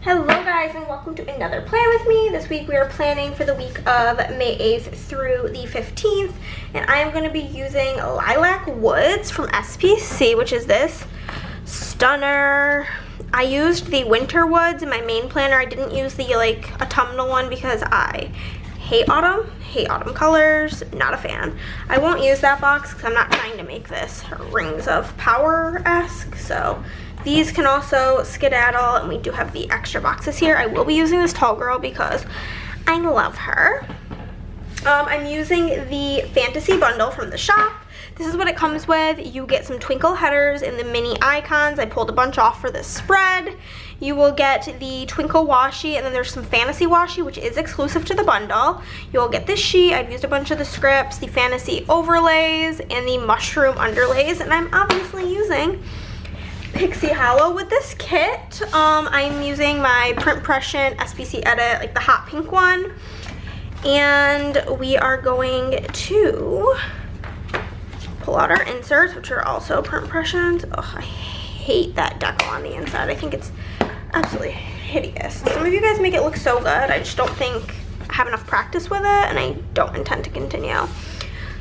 Hello guys and welcome to another plan with me. This week we are planning for the week of May 8th through the 15th, and I am going to be using Lilac Woods from SPC, which is this stunner. I used the Winter Woods in my main planner. I didn't use the autumnal one because I hate autumn colors, not a fan. I won't use that box because I'm not trying to make this Rings of Power-esque, so these can also skedaddle, and we do have the extra boxes here. I will be using this tall girl because I love her. I'm using the Fantasy Bundle from the shop. This is what it comes with. You get some twinkle headers and the mini icons. I pulled a bunch off for this spread. You will get the twinkle washi, and then there's some fantasy washi, which is exclusive to the bundle. You'll get this sheet. I've used a bunch of the scripts, the fantasy overlays, and the mushroom underlays, and I'm obviously using Pixie Hollow with this kit. I'm using my Printpression SPC Edit, the hot pink one, and we are going to pull out our inserts, which are also Printpressions. Oh, I hate that decal on the inside. I think it's absolutely hideous. Some of you guys make it look so good. I just don't think I have enough practice with it, and I don't intend to continue.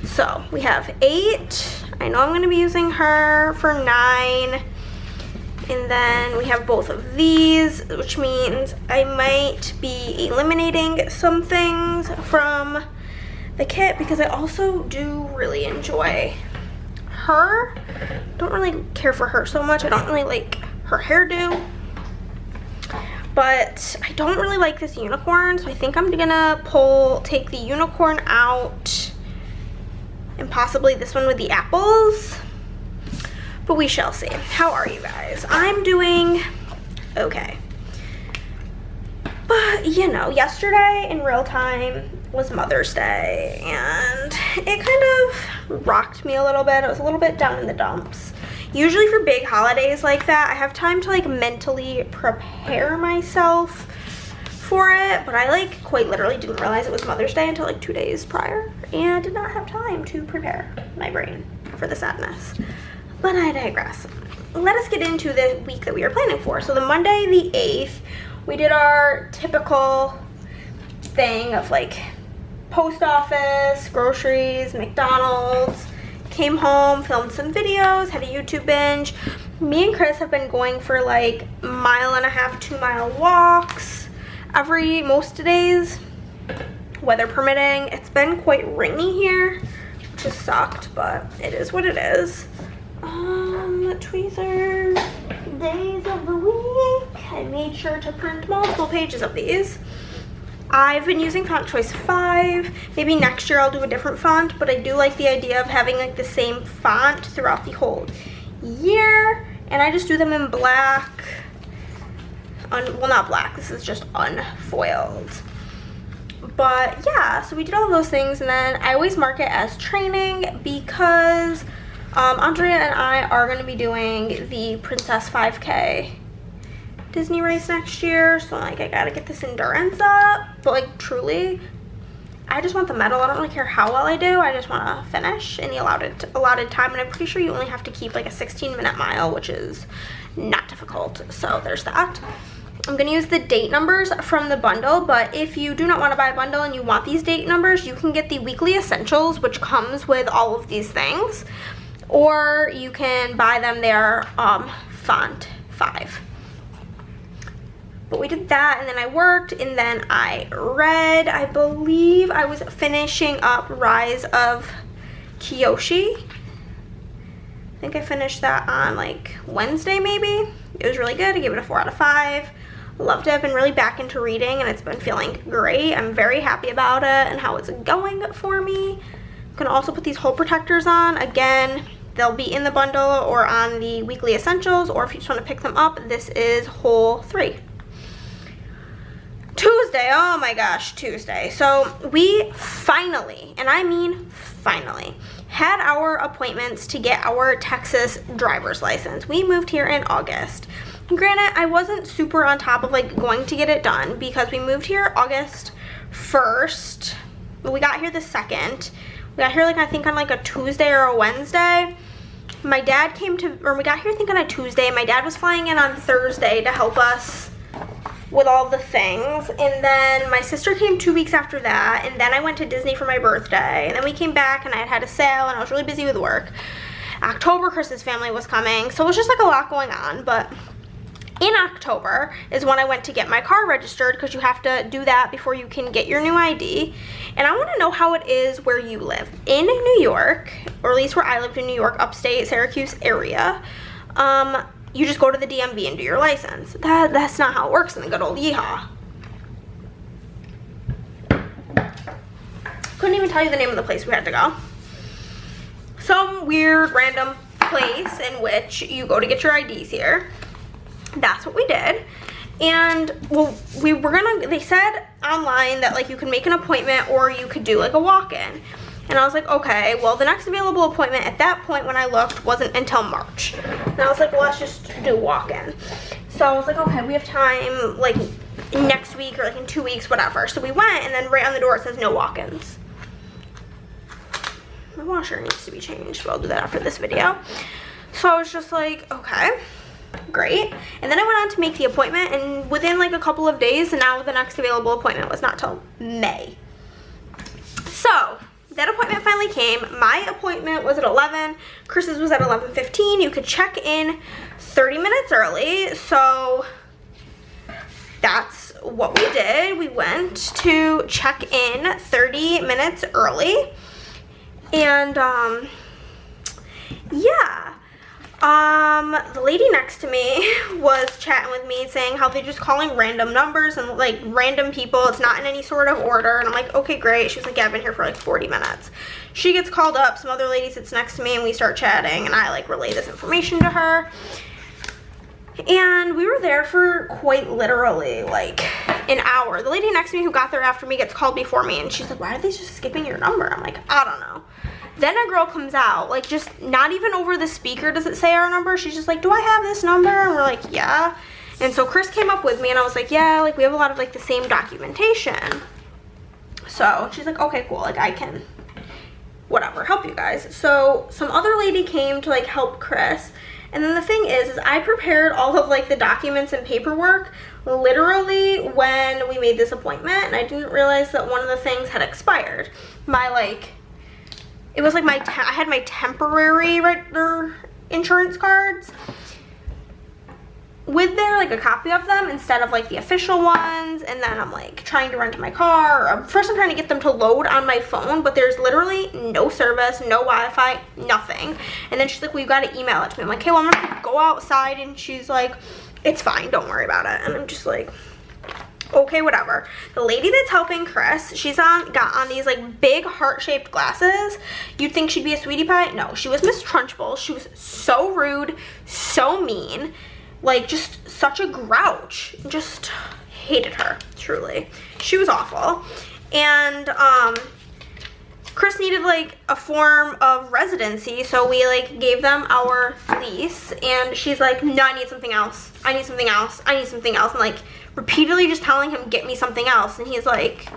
So we have 8. I know I'm going to be using her for 9. And then we have both of these, which means I might be eliminating some things from the kit because I also do really enjoy her. Don't really care for her so much. I don't really like her hairdo. But I don't really like this unicorn, so I think I'm gonna take the unicorn out and possibly this one with the apples. But we shall see. How are you guys? I'm doing okay. But, yesterday in real time was Mother's Day, and it kind of rocked me a little bit. I was a little bit down in the dumps. Usually for big holidays like that, I have time to mentally prepare myself for it, but I quite literally didn't realize it was Mother's Day until 2 days prior, and did not have time to prepare my brain for the sadness. But I digress. Let us get into the week that we are planning for. So the Monday, the 8th, we did our typical thing of post office, groceries, McDonald's, came home, filmed some videos, had a YouTube binge. Me and Chris have been going for 1.5 mile, 2 mile walks most days, weather permitting. It's been quite rainy here, which has sucked, but it is what it is. Tweezers, days of the week. I made sure to print multiple pages of these. I've been using font choice 5. Maybe next year I'll do a different font, but I do like the idea of having the same font throughout the whole year. And I just do them in black. Well, not black. This is just unfoiled. But yeah, so we did all those things, and then I always mark it as training because Andrea and I are going to be doing the Princess 5K Disney race next year, so I gotta get this endurance up. But truly, I just want the medal. I don't really care how well I do. I just want to finish in the allotted time, and I'm pretty sure you only have to keep a 16-minute mile, which is not difficult. So there's that. I'm going to use the date numbers from the bundle, but if you do not want to buy a bundle and you want these date numbers, you can get the weekly essentials, which comes with all of these things. Or you can buy them there, font 5. But we did that, and then I worked, and then I read. I believe I was finishing up Rise of Kyoshi. I think I finished that on Wednesday maybe. It was really good. I gave it a 4 out of 5. Loved it. I've been really back into reading, and it's been feeling great. I'm very happy about it and how it's going for me. I'm going to also put these hole protectors on. Again, they'll be in the bundle or on the weekly essentials, or if you just want to pick them up, this is hole 3. Tuesday, oh my gosh, Tuesday. So we finally, and I mean finally, had our appointments to get our Texas driver's license. We moved here in August. Granted, I wasn't super on top of going to get it done because we moved here August 1st. We got here the 2nd. We got here I think on a Tuesday or a Wednesday. My dad we got here I think on a Tuesday. My dad was flying in on Thursday to help us with all the things. And then my sister came 2 weeks after that, and then I went to Disney for my birthday, and then we came back and I had a sale and I was really busy with work. October, Chris's family was coming, so it was just like a lot going on. But in October is when I went to get my car registered, because you have to do that before you can get your new ID. And I want to know how it is where you live. In New York, or at least where I lived in New York, upstate Syracuse area, you just go to the DMV and do your license. That's not how it works in the good old yeehaw. Couldn't even tell you the name of the place we had to go. Some weird random place in which you go to get your IDs here. That's what we did. And well, they said online that like you could make an appointment or you could do like a walk-in. And I was like, okay, well the next available appointment at that point when I looked wasn't until March. And I was like, well, let's just do walk-in. So I was like, okay, we have time like next week or like in 2 weeks, whatever. So we went, and then right on the door it says no walk-ins. My washer needs to be changed, but I'll do that after this video. So I was just like, okay, great. And then I went on to make the appointment, and within like a couple of days, and now the next available appointment was not till May. So that appointment finally came. My appointment was at 11. Chris's was at 11:15. You could check in 30 minutes early. So that's what we did. We went to check in 30 minutes early. And yeah. The lady next to me was chatting with me saying how they're just calling random numbers and like random people. It's not in any sort of order. And I'm like, okay, great. She was like, yeah, I've been here for like 40 minutes. She gets called up. Some other lady sits next to me and we start chatting, and I like relay this information to her. And we were there for quite literally like an hour. The lady next to me who got there after me gets called before me, and she's like, why are they just skipping your number? I'm like, I don't know. Then a girl comes out, like just not even over the speaker does it say our number. She's just like, do I have this number? And we're like, yeah. And so Chris came up with me, and I was like, yeah, like we have a lot of like the same documentation. So she's like, okay, cool, like I can, whatever, help you guys. So some other lady came to like help Chris. And then the thing is I prepared all of like the documents and paperwork literally when we made this appointment, and I didn't realize that one of the things had expired. My like, it was like I had my temporary insurance cards with there, like a copy of them instead of like the official ones. And then I'm like trying to rent my car. First I'm trying to get them to load on my phone, but there's literally no service, no Wi-Fi, nothing. And then she's like, well, you gotta email it to me. I'm like, okay, well I'm gonna go outside. And she's like, it's fine, don't worry about it. And I'm just like, okay, whatever. The lady that's helping Chris, she's got on these like big heart-shaped glasses. You'd think she'd be a sweetie pie. No, she was Miss Trunchbull. She was so rude, so mean, like just such a grouch. Just hated her, truly. She was awful. And Chris needed like a form of residency, so we like gave them our lease, and she's like, no, I need something else. I need something else. I need something else. And like repeatedly just telling him, get me something else. And he's like,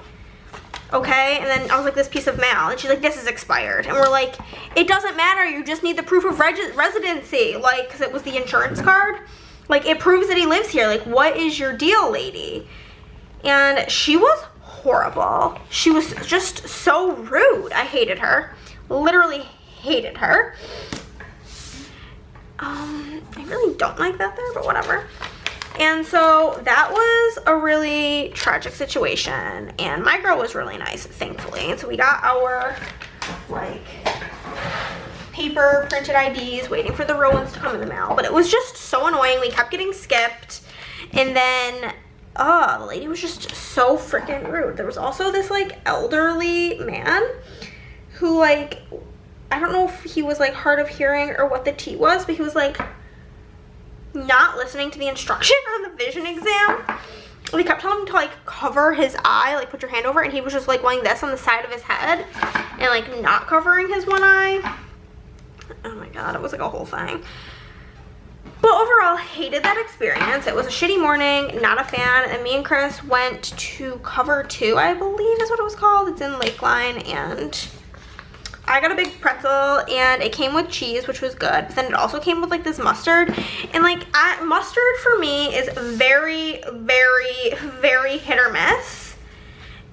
okay. And then I was like, this piece of mail. And she's like, this is expired. And we're like, it doesn't matter. You just need the proof of residency. Like, because it was the insurance card. Like, it proves that he lives here. Like, what is your deal, lady? And she was horrible. She was just so rude. I hated her. Literally hated her. I really don't like that there, but whatever. And so that was a really tragic situation, and my girl was really nice, thankfully. And so we got our like paper printed IDs, waiting for the real ones to come in the mail. But it was just so annoying. We kept getting skipped, and then the lady was just so freaking rude. There was also this like elderly man who like, I don't know if he was like hard of hearing or what the tea was, but he was like not listening to the instruction on the vision exam. They kept telling him to like cover his eye, like put your hand over it, and he was just like going this on the side of his head and like not covering his one eye. Oh my god, it was like a whole thing. But overall, hated that experience. It was a shitty morning, not a fan. And me and Chris went to Cover 2, I believe is what it was called. It's in Lakeline, and I got a big pretzel and it came with cheese, which was good, but then it also came with like this mustard, and like mustard for me is very, very, very hit or miss,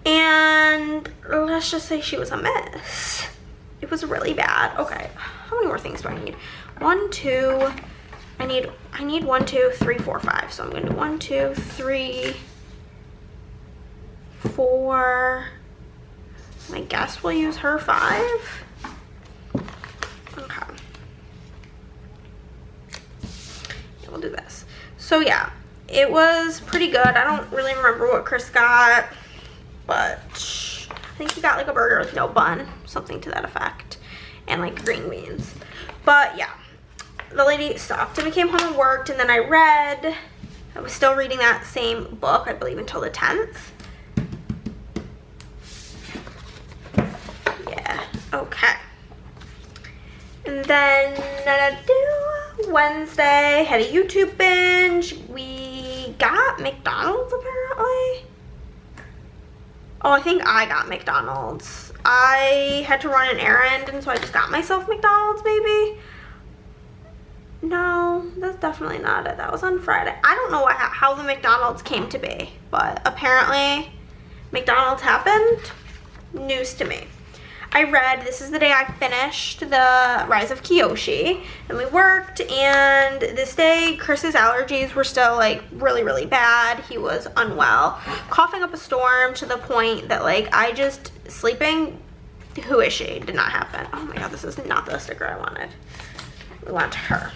and let's just say she was a miss. It was really bad. Okay, how many more things do I need? 1, 2, I need 1, 2, 3, 4, 5. So I'm gonna do 1, 2, 3, 4. I guess we'll use her 5. Okay. Yeah, we'll do this. So yeah, it was pretty good. I don't really remember what Chris got, but I think he got like a burger with no bun, something to that effect, and like green beans. But yeah, the lady stopped and we came home and worked, and then I was still reading that same book, I believe, until the 10th. Yeah, okay. And then Wednesday, had a YouTube binge. We got McDonald's apparently. Oh, I think I got McDonald's. I had to run an errand, and so I just got myself McDonald's, maybe. No, that's definitely not it. That was on Friday. I don't know how the McDonald's came to be, but apparently McDonald's happened. News to me. I read, this is the day I finished The Rise of Kyoshi, and we worked, and this day Chris's allergies were still like really, really bad. He was unwell, coughing up a storm to the point that like sleeping, who is she, did not happen. Oh my god, this is not the sticker I wanted. We want her.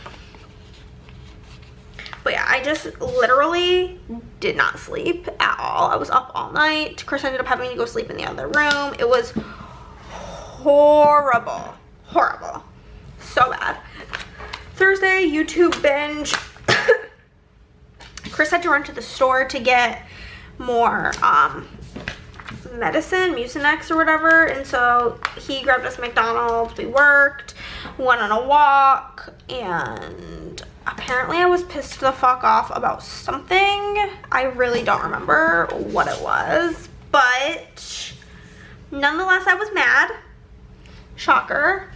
But yeah, I just literally did not sleep at all. I was up all night. Chris ended up having to go sleep in the other room. It was horrible. Horrible. So bad. Thursday, YouTube binge. Chris had to run to the store to get more medicine, Mucinex or whatever, and so he grabbed us McDonald's. We worked, went on a walk, and apparently I was pissed the fuck off about something. I really don't remember what it was, but nonetheless I was mad. Shocker.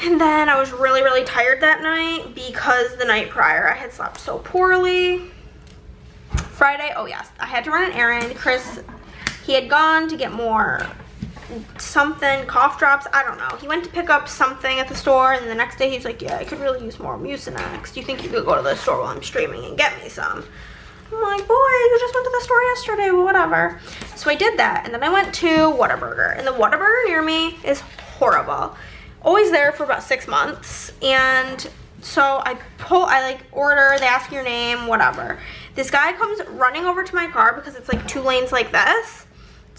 And then I was really, really tired that night because the night prior I had slept so poorly. Friday, oh yes, I had to run an errand. Chris, he had gone to get more something, cough drops, I don't know. He went to pick up something at the store, and the next day he's like, yeah, I could really use more Mucinex. Do you think you could go to the store while I'm streaming and get me some? I'm like, boy, you just went to the store yesterday, well, whatever. So I did that, and then I went to Whataburger, and the Whataburger near me is horrible. Always there for about 6 months, and so I like order, they ask your name, whatever. This guy comes running over to my car because it's like 2 lanes like this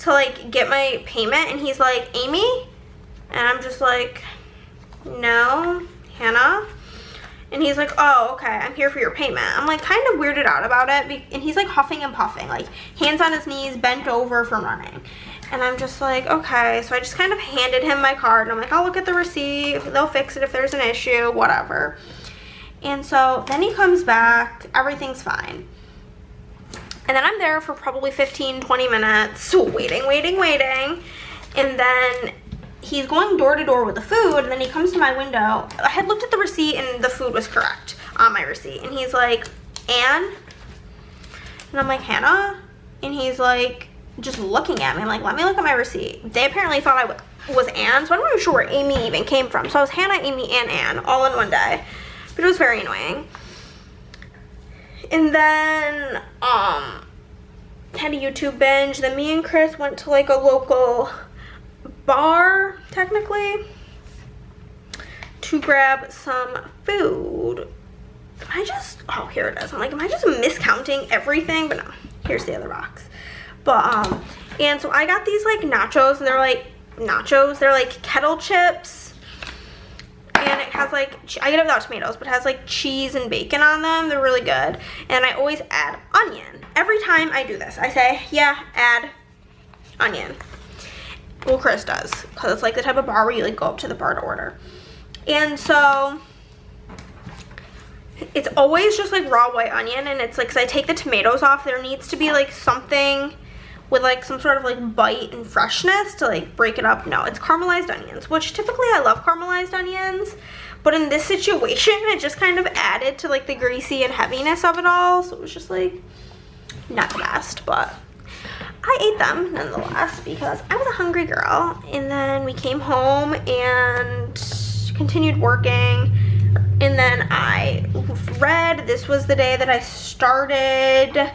to like get my payment, and he's like, Amy? And I'm just like, no, Hannah. And he's like, oh, okay, I'm here for your payment. I'm like kind of weirded out about it, and he's like huffing and puffing, like hands on his knees, bent over from running. And I'm just like, okay. So I just kind of handed him my card, and I'm like, I'll look at the receipt, they'll fix it if there's an issue, whatever. And so then he comes back, everything's fine. And then I'm there for probably 15, 20 minutes, waiting. And then he's going door to door with the food, and then he comes to my window. I had looked at the receipt, and the food was correct on my receipt. And he's like, Anne? And I'm like, Hannah? And he's like, just looking at me. I'm like, let me look at my receipt. They apparently thought I was Anne, so I'm not even sure where Amy even came from. So I was Hannah, Amy, and Anne all in one day. But it was very annoying. And then, had a YouTube binge. Then me and Chris went to like a local bar, technically, to grab some food. Oh, here it is. I'm like, am I just miscounting everything? But no, here's the other box. But, and so I got these like nachos, and they're like kettle chips. And it has like, I get it without tomatoes, but it has like cheese and bacon on them. They're really good. And I always add onion. Every time I do this, I say, yeah, add onion. Well, Chris does, because it's like the type of bar where you like go up to the bar to order. And so it's always just like raw white onion, and it's like, because I take the tomatoes off, there needs to be like something with like some sort of like bite and freshness to like break it up. No, it's caramelized onions, which typically I love caramelized onions, but in this situation it just kind of added to like the greasy and heaviness of it all, so it was just like not the best. But I ate them nonetheless because I was a hungry girl. And then we came home and continued working, and then I read. This was the day that I started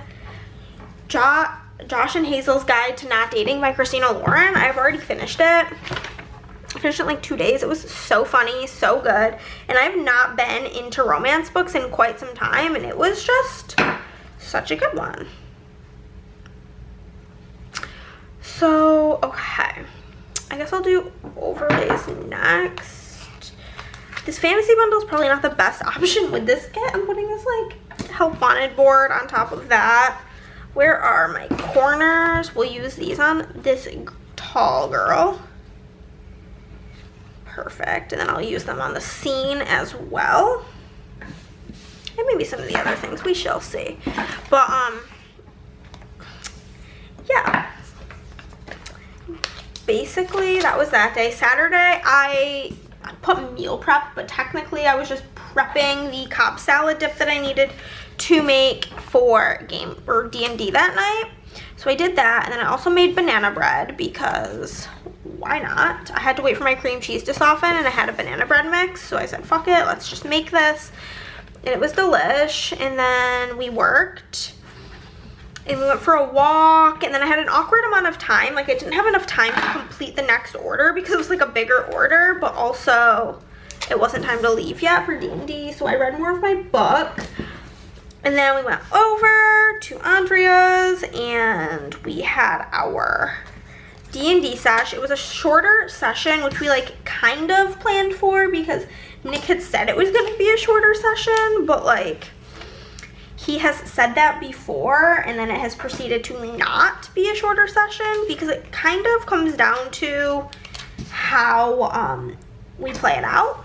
Josh and Hazel's Guide to Not Dating by Christina Lauren. I've already finished it. I finished it in like 2 days. It was so funny, so good, and I've not been into romance books in quite some time, and it was just such a good one. So, okay, I guess I'll do overlays next. This fantasy bundle is probably not the best option with this kit. I'm putting this like help wanted board on top of that. Where are my corners? We'll use these on this tall girl. Perfect, and then I'll use them on the scene as well. And maybe some of the other things, we shall see. But, yeah. Basically, that was that day. Saturday, I put meal prep, but technically I was just prepping the Cobb salad dip that I needed to make for D&D that night. So I did that, and then I also made banana bread because why not? I had to wait for my cream cheese to soften, and I had a banana bread mix, so I said, fuck it, let's just make this. And it was delish, and then we worked. And we went for a walk, and then I had an awkward amount of time. Like, I didn't have enough time to complete the next order because it was like a bigger order, but also it wasn't time to leave yet for D&D, so I read more of my book. And then we went over to Andrea's, and we had our D&D sesh. It was a shorter session, which we like kind of planned for because Nick had said it was going to be a shorter session, but like, he has said that before, and then it has proceeded to not be a shorter session because it kind of comes down to how we play it out.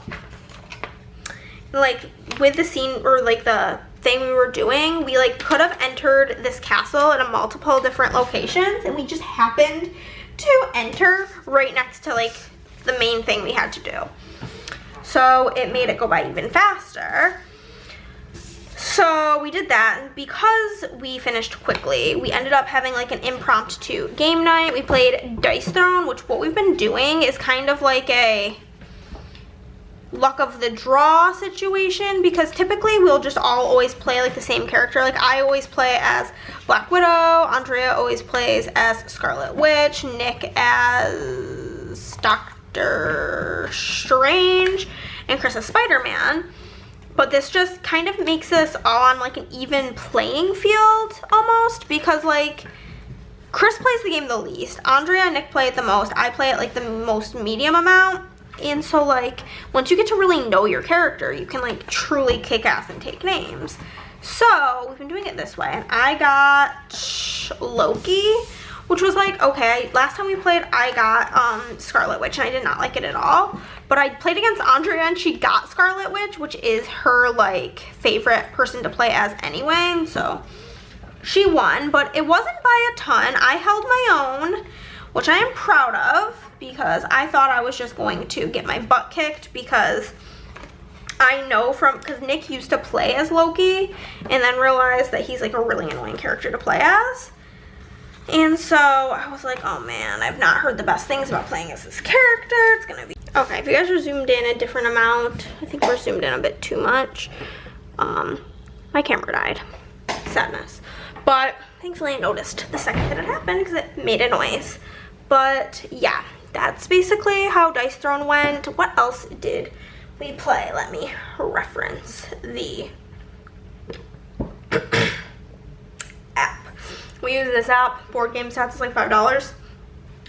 Like, with the scene, or like the thing we were doing, we like could have entered this castle in a multiple different locations, and we just happened to enter right next to like the main thing we had to do. So it made it go by even faster. So we did that, and because we finished quickly, we ended up having like an impromptu game night. We played Dice Throne, which what we've been doing is kind of like a luck of the draw situation, because typically we'll just all always play like the same character. Like, I always play as Black Widow, Andrea always plays as Scarlet Witch, Nick as Doctor Strange, and Chris as Spider-Man. But this just kind of makes us all on like an even playing field almost, because like Chris plays the game the least, Andrea and Nick play it the most, I play it like the most medium amount. And so like once you get to really know your character, you can like truly kick ass and take names. So we've been doing it this way, and I got Loki, which was like, okay, last time we played I got Scarlet Witch, and I did not like it at all. But I played against Andrea, and she got Scarlet Witch, which is her like favorite person to play as anyway, so she won. But it wasn't by a ton. I held my own, which I am proud of, because I thought I was just going to get my butt kicked, because I know because Nick used to play as Loki and then realized that he's like a really annoying character to play as. And so I was like, oh man, I've not heard the best things about playing as this character. It's gonna be okay. If you guys are zoomed in a different amount, I think we're zoomed in a bit too much. My camera died. Sadness. But thankfully I noticed the second that it happened because it made a noise. But yeah, that's basically how Dice Throne went. What else did we play? Let me reference the app. We use this app. Board Game Stats is like $5.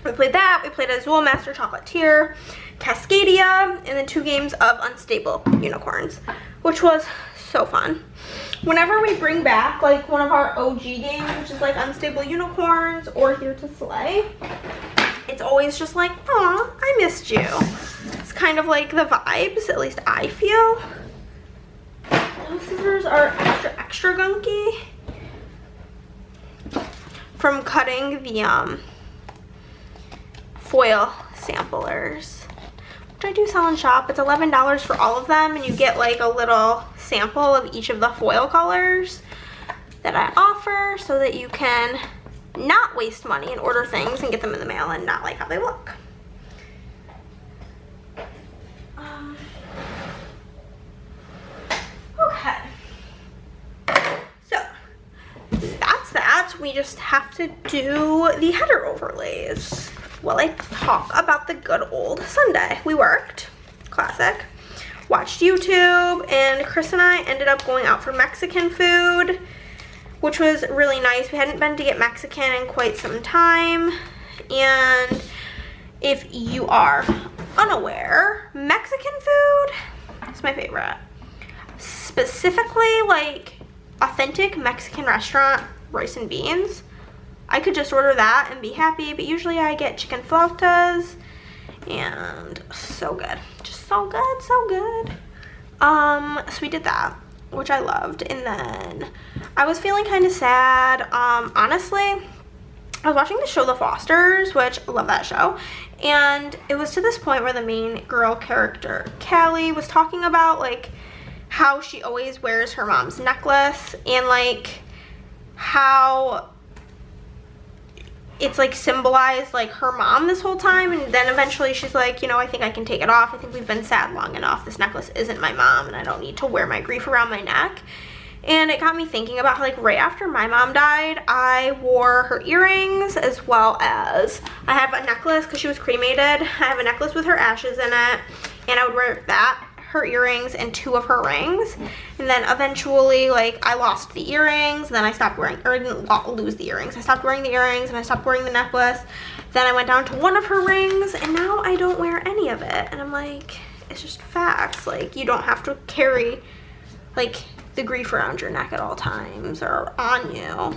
We played that. We played Azul Master Chocolatier, Cascadia, and then 2 games of Unstable Unicorns, which was so fun. Whenever we bring back like one of our OG games, which is like Unstable Unicorns or Here to Slay, it's always just like, aw, I missed you. It's kind of like the vibes, at least I feel. Those scissors are extra gunky. from cutting the foil samplers, which I do sell in shop. It's $11 for all of them, and you get like a little sample of each of the foil colors that I offer so that you can not waste money and order things and get them in the mail and not like how they look. Okay. So that's that. We just have to do the header overlays while I talk about the good old Sunday. We worked, classic, watched YouTube, and Chris and I ended up going out for Mexican food, which was really nice. We hadn't been to get Mexican in quite some time, and if you are unaware, Mexican food is my favorite. Specifically, like, authentic Mexican restaurant rice and beans. I could just order that and be happy, but usually I get chicken flautas, and so good. Just so good, so good. So we did that, which I loved, and then I was feeling kind of sad. Honestly, I was watching the show The Fosters, which I love that show, and it was to this point where the main girl character, Callie, was talking about, like, how she always wears her mom's necklace, and, like, how it's, like, symbolized, like, her mom this whole time, and then eventually she's like, you know, I think I can take it off. I think we've been sad long enough. This necklace isn't my mom, and I don't need to wear my grief around my neck. And it got me thinking about how, like, right after my mom died, I wore her earrings, as well as I have a necklace because she was cremated. I have a necklace with her ashes in it, and I would wear that, her earrings, and 2 of her rings. And then eventually, like, I lost the earrings, and then I stopped wearing, or I didn't lose the earrings. I stopped wearing the earrings, and I stopped wearing the necklace. Then I went down to 1 of her rings, and now I don't wear any of it. And I'm like, it's just facts. Like, you don't have to carry, like, the grief around your neck at all times or on you.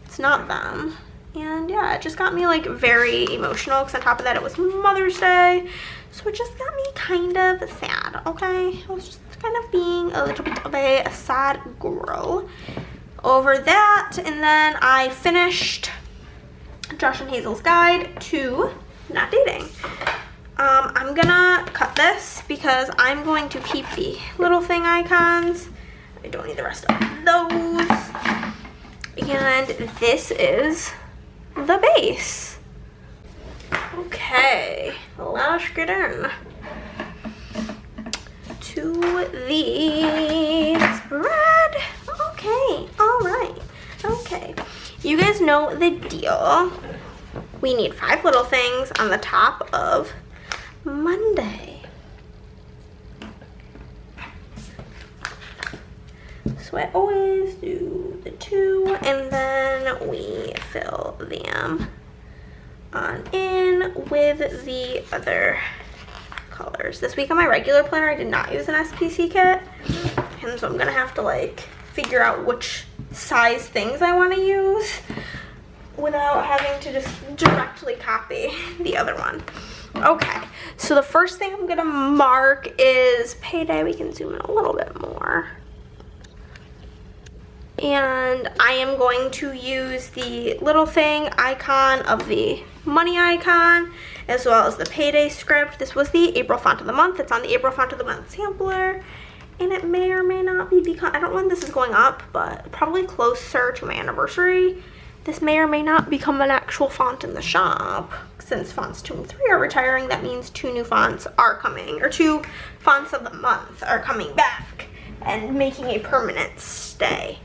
It's not them. And yeah, it just got me, like, very emotional, because on top of that it was Mother's Day, so it just got me kind of sad, okay? I was just kind of being a little bit of a sad girl over that. And then I finished Josh and Hazel's Guide to Not Dating. I'm gonna cut this because I'm going to keep the little thing icons. I don't need the rest of those. And this is the base. Okay, let's get in to the spread. Okay, all right, okay. You guys know the deal. We need 5 little things on the top of Monday. So I always do the 2, and then we fill them on in with the other colors. This week on my regular planner, I did not use an SPC kit, and so I'm gonna have to, like, figure out which size things I want to use without having to just directly copy the other one. Okay, so the first thing I'm gonna mark is payday. We can zoom in a little bit more. And I am going to use the little thing icon of the money icon, as well as the payday script. This was the April font of the month. It's on the April font of the month sampler, and it may or may not be, because I don't know when this is going up, but probably closer to my anniversary. This may or may not become an actual font in the shop. Since fonts 2 and 3 are retiring, that means 2 new fonts are coming, or 2 fonts of the month are coming back and making a permanent stay.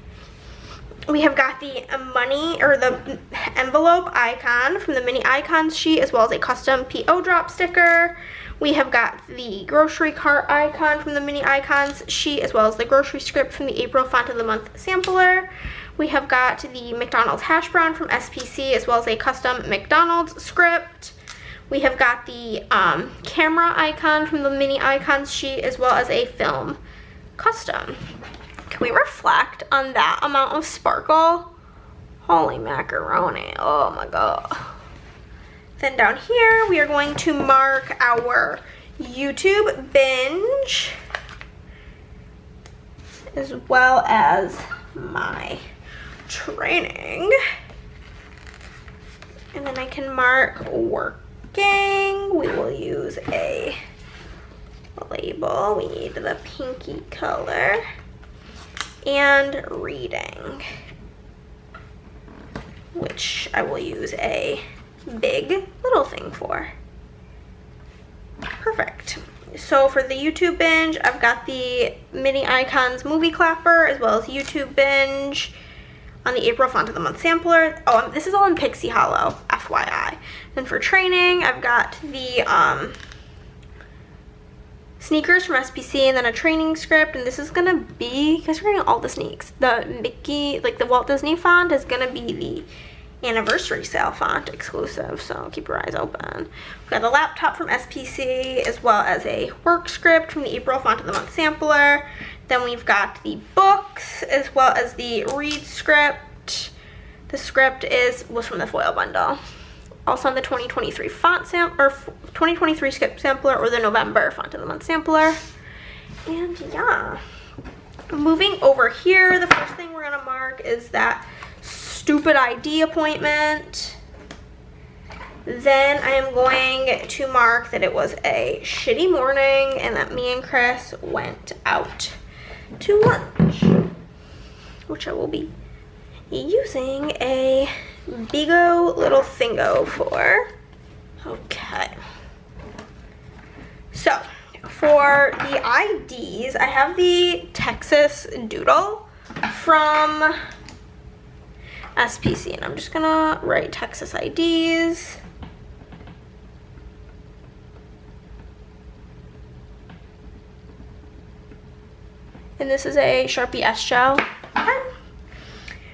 We have got the money, or the envelope icon from the mini icons sheet, as well as a custom PO drop sticker. We have got the grocery cart icon from the mini icons sheet, as well as the grocery script from the April font of the month sampler. We have got the McDonald's hash brown from SPC, as well as a custom McDonald's script. We have got the camera icon from the mini icons sheet, as well as a film custom. Can we reflect on that amount of sparkle? Holy macaroni, oh my god. Then down here, we are going to mark our YouTube binge, as well as my training. And then I can mark working. We will use a label. We need the pinky color. And reading, which I will use a big little thing for. Perfect. So for the YouTube binge, I've got the Mini Icons movie clapper as well as YouTube binge on the April font of the month sampler. Oh, this is all in Pixie Hollow, FYI. Then for training, I've got the sneakers from SPC and then a training script, and this is gonna be, because we're getting all the sneaks, the Mickey, like the Walt Disney font is gonna be the anniversary sale font exclusive, so keep your eyes open. We've got the laptop from SPC as well as a work script from the April font of the month sampler. Then we've got the books as well as the read script. The script was from the foil bundle. Also on the 2023 font or 2023 script sampler or the November font of the month sampler. And yeah, moving over here, the first thing we're gonna mark is that stupid ID appointment. Then I am going to mark that it was a shitty morning and that me and Chris went out to lunch, which I will be using a bigo little thingo for. Okay. So for the IDs, I have the Texas Doodle from SPC, and I'm just gonna write Texas IDs. And this is a Sharpie S gel pen.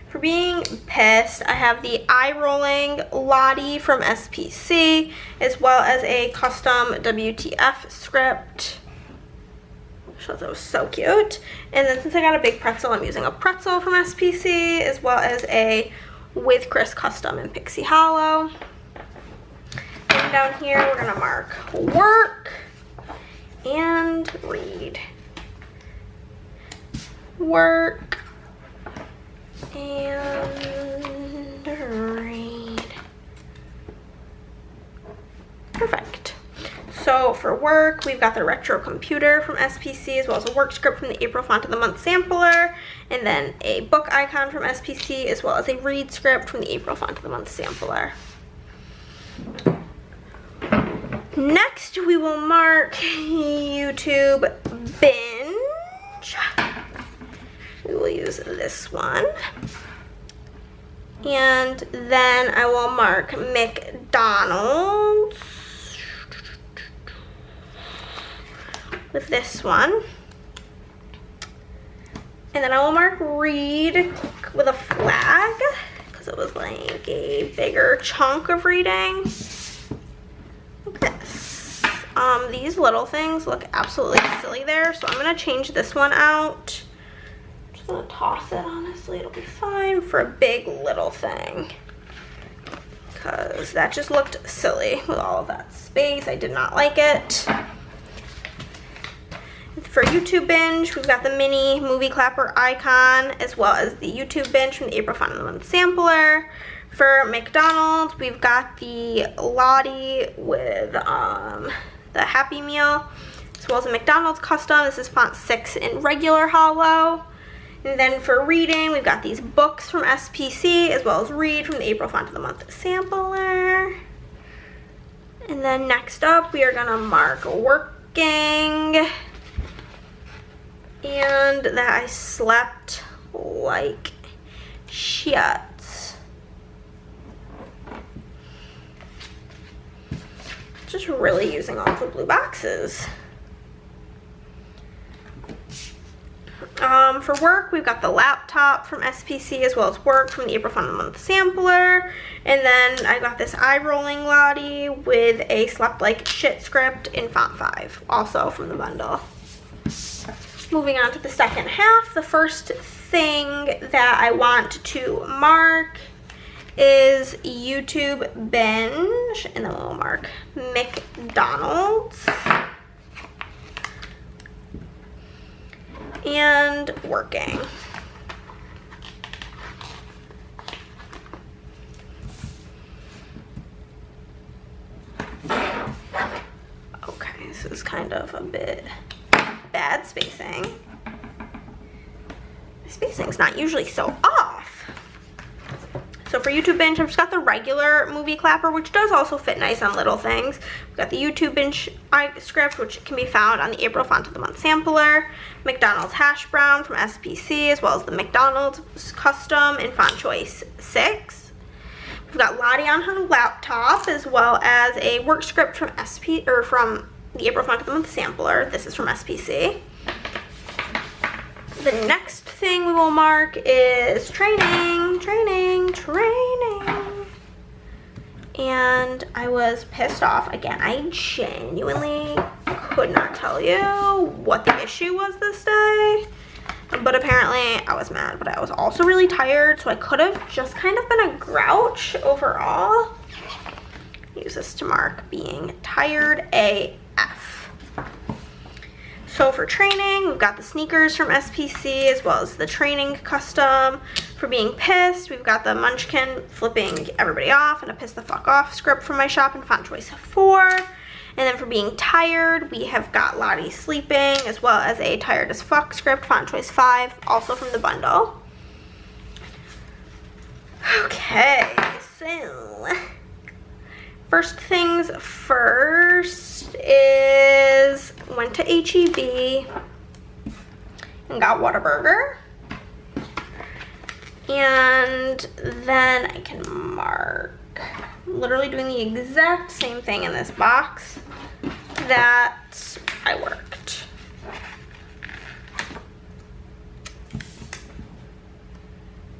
For being pissed, I have the eye rolling Lottie from SPC, as well as a custom WTF script. I thought that was so cute. And then since I got a big pretzel, I'm using a pretzel from SPC, as well as a With Chris custom in Pixie Hollow. And down here, we're gonna mark work and read. Work and read. Perfect. So for work, we've got the retro computer from SPC, as well as a work script from the April font of the month sampler, and then a book icon from SPC, as well as a read script from the April font of the month sampler. Next, we will mark YouTube binge. We will use this one. And then I will mark McDonald's with this one. And then I will mark read with a flag because it was like a bigger chunk of reading. Look at this. These little things look absolutely silly there, so I'm gonna change this one out. I'm just gonna toss it, honestly, it'll be fine for a big little thing. Because that just looked silly with all of that space. I did not like it. For YouTube binge, we've got the mini movie clapper icon, as well as the YouTube binge from the April font of the month sampler. For McDonald's, we've got the Lottie with the Happy Meal, as well as a McDonald's custom. This is font 6 in regular hollow. And then for reading, we've got these books from SPC, as well as read from the April font of the month sampler. And then next up, we are gonna mark working. And that I slept like shit. Just really using all the blue boxes. For work, we've got the laptop from SPC, as well as work from the April font of the month sampler. And then I got this eye rolling Lottie with a slept like shit script in font 5, also from the bundle. Moving on to the second half, the first thing that I want to mark is YouTube binge, and then we'll mark McDonald's and working. space is kind of a bit bad spacing. My spacing's not usually so off. So for YouTube Binge, I've just got the regular movie clapper, which does also fit nice on little things. We've got the YouTube Binge script, which can be found on the April Font of the Month sampler, McDonald's Hash Brown from SPC, as well as the McDonald's Custom in Font Choice 6. We've got Lottie on her laptop, as well as a work script from from the April Font of the Month sampler. This is from SPC. The next thing we will mark is training. And I was pissed off. Again, I genuinely could not tell you what the issue was this day. But apparently I was mad, but I was also really tired, so I could have just kind of been a grouch overall. Use this to mark being tired AF. So for training, we've got the sneakers from SPC, as well as the training custom. For being pissed, we've got the Munchkin flipping everybody off and a piss the fuck off script from my shop in Font Choice 4. And then for being tired, we have got Lottie sleeping, as well as a tired as fuck script, Font Choice 5, also from the bundle. Okay, so first things first is went to HEB and got Whataburger. And then I can mark, literally doing the exact same thing in this box that I worked.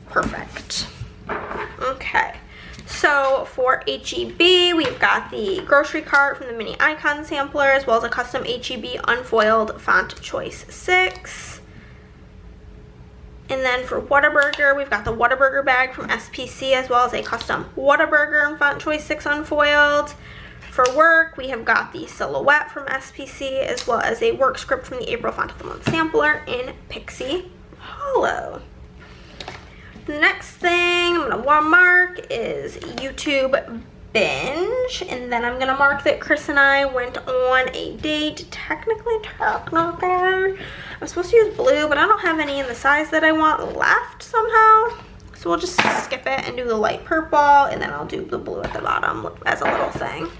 Perfect. Okay. So for HEB, we've got the grocery cart from the mini icon sampler, as well as a custom HEB unfoiled Font Choice 6. And then for Whataburger, we've got the Whataburger bag from SPC, as well as a custom Whataburger in Font Choice 6 unfoiled. For work, we have got the silhouette from SPC, as well as a work script from the April Font of the Month sampler in Pixie Hollow. The next thing I'm going to mark is YouTube Binge, and then I'm going to mark that Chris and I went on a date. Technically, I'm supposed to use blue, but I don't have any in the size that I want left somehow. So we'll just skip it and do the light purple, and then I'll do the blue at the bottom as a little thing.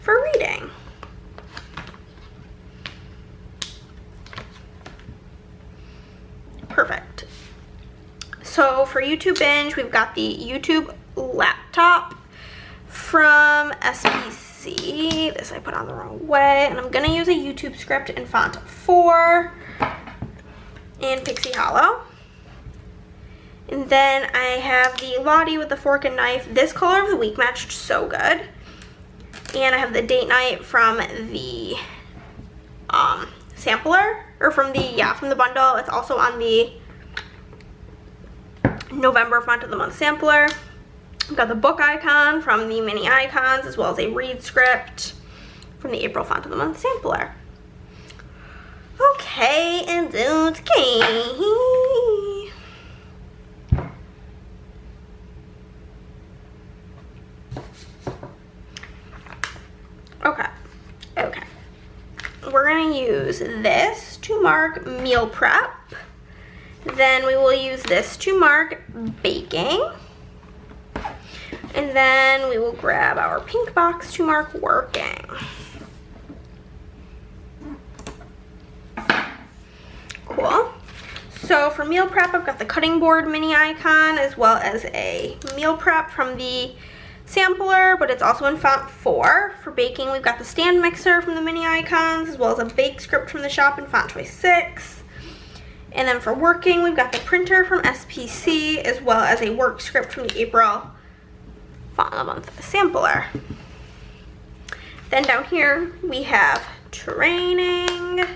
For reading. Perfect. So for YouTube Binge, we've got the YouTube laptop from SPC. This I put on the wrong way, and I'm gonna use a YouTube script in Font 4 in Pixie Hollow. And then I have the Lottie with the fork and knife. This color of the week matched so good. And I have the date night from the sampler, or from the bundle. It's also on the November Font of the Month sampler. We've got the book icon from the mini icons, as well as a read script from the April Font of the Month sampler. Okay, and okay. Okay. We're gonna use this to mark meal prep. Then we will use this to mark baking. And then we will grab our pink box to mark working. Cool. So for meal prep, I've got the cutting board mini icon, as well as a meal prep from the sampler, but it's also in Font 4. For baking, we've got the stand mixer from the mini icons, as well as a bake script from the shop in Font Choice 6. And then for working, we've got the printer from SPC, as well as a work script from the April Font of the Month sampler. Then down here, we have training,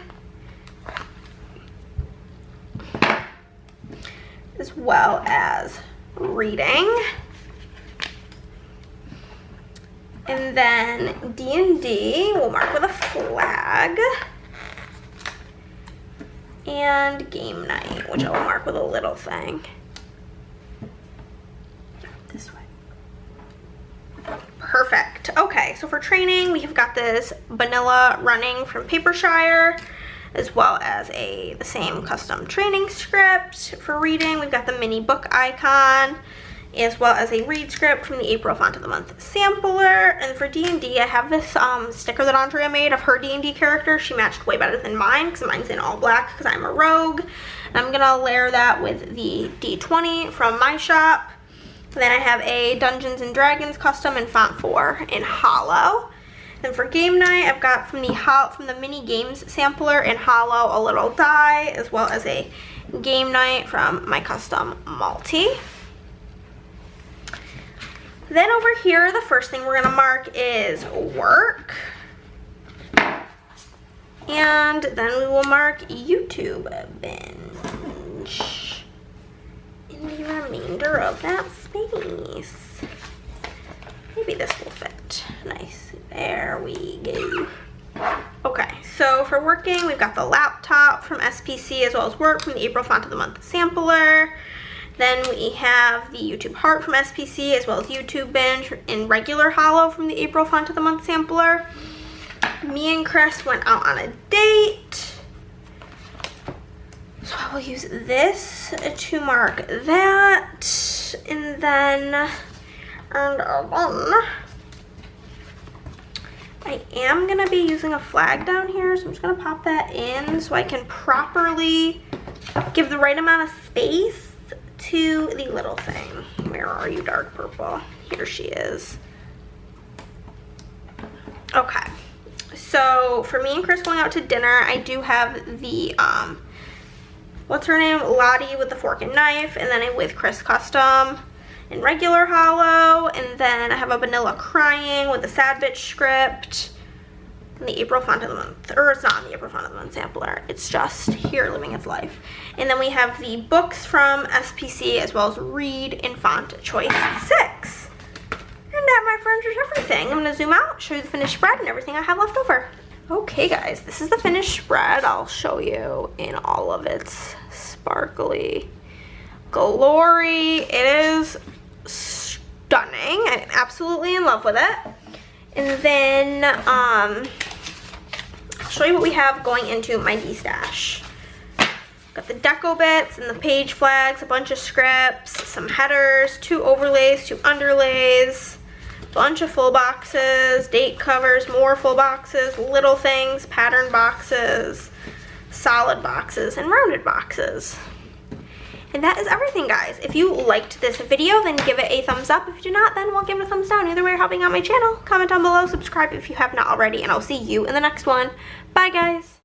as well as reading. And then D&D, we'll mark with a flag. And game night, which I will mark with a little thing. This way. Perfect. Okay, Okay, so for training, we have got this vanilla running from Papershire, as well as the same custom training script. For reading, we've got the mini book icon, as well as a read script from the April Font of the Month sampler. And for D&D, I have this sticker that Andrea made of her D&D character. She matched way better than mine because mine's in all black because I'm a rogue. And I'm gonna layer that with the D20 from my shop. Then I have a Dungeons and Dragons custom in font 4 in hollow. Then for game night, I've got from the mini games sampler in hollow a little die, as well as a game night from my custom multi. Then over here, the first thing we're gonna mark is work. And then we will mark YouTube binge in the remainder of that space. Maybe this will fit. Nice, there we go. Okay, so for working, we've got the laptop from SPC as well as work from the April Font of the Month sampler. Then we have the YouTube heart from SPC as well as YouTube binge in regular hollow from the April Font of the Month sampler. Me and Chris went out on a date. So I will use this to mark that. And then I am gonna be using a flag down here, so I'm just gonna pop that in so I can properly give the right amount of space to the little thing. Where are you, dark purple? Here she is. Okay, so for me and Chris going out to dinner, I do have the what's her name, Lottie with the fork and knife, and then a with Chris custom in regular hollow, and then I have a vanilla crying with the sad bitch script in the April Font of the Month, or it's not in the April Font of the Month sampler, it's just here living its life. And then we have the books from SPC as well as read in font choice 6. And that, my friends, is everything. I'm gonna zoom out, show you the finished spread and everything I have left over. Okay guys, this is the finished spread. I'll show you in all of its sparkly glory. It is stunning. I'm absolutely in love with it. And then I'll show you what we have going into my D-stash. Got the deco bits and the page flags, a bunch of scripts, some headers, 2 overlays, 2 underlays, bunch of full boxes, date covers, more full boxes, little things, pattern boxes, solid boxes, and rounded boxes. And that is everything, guys. If you liked this video, then give it a thumbs up. If you did not, then we'll give it a thumbs down. Either way, you're helping out my channel. Comment down below, subscribe if you have not already, and I'll see you in the next one. Bye, guys.